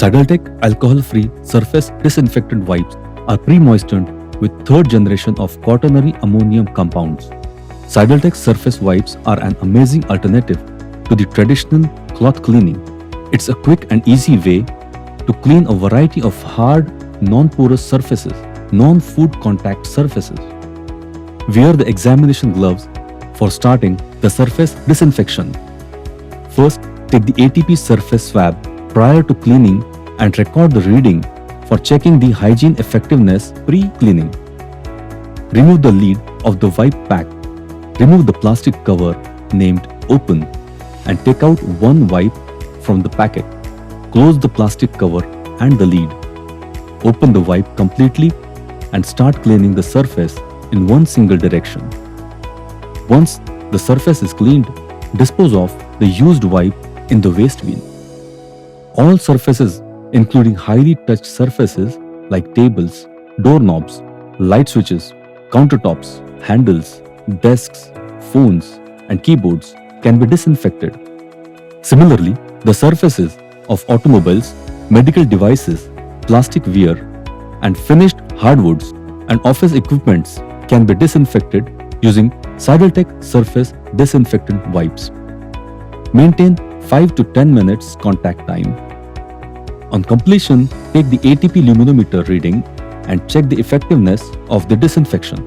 CidalTek alcohol-free surface disinfectant wipes are pre-moistened with third generation of quaternary ammonium compounds. CidalTek surface wipes are an amazing alternative to the traditional cloth cleaning. It's a quick and easy way to clean a variety of hard, non-porous surfaces, non-food contact surfaces. Wear the examination gloves for starting the surface disinfection. First, take the ATP surface swab prior to cleaning and record the reading for checking the hygiene effectiveness pre-cleaning. Remove the lid of the wipe pack. Remove the plastic cover named Open and take out one wipe from the packet. Close the plastic cover and the lid. Open the wipe completely and start cleaning the surface in one single direction. Once the surface is cleaned, dispose of the used wipe in the waste bin. All surfaces, including highly touched surfaces like tables, doorknobs, light switches, countertops, handles, desks, phones, and keyboards can be disinfected. Similarly, the surfaces of automobiles, medical devices, plastic wear, and finished hardwoods and office equipments can be disinfected using CidalTek surface disinfectant wipes. Maintain 5 to 10 minutes contact time. On completion, take the ATP luminometer reading and check the effectiveness of the disinfection.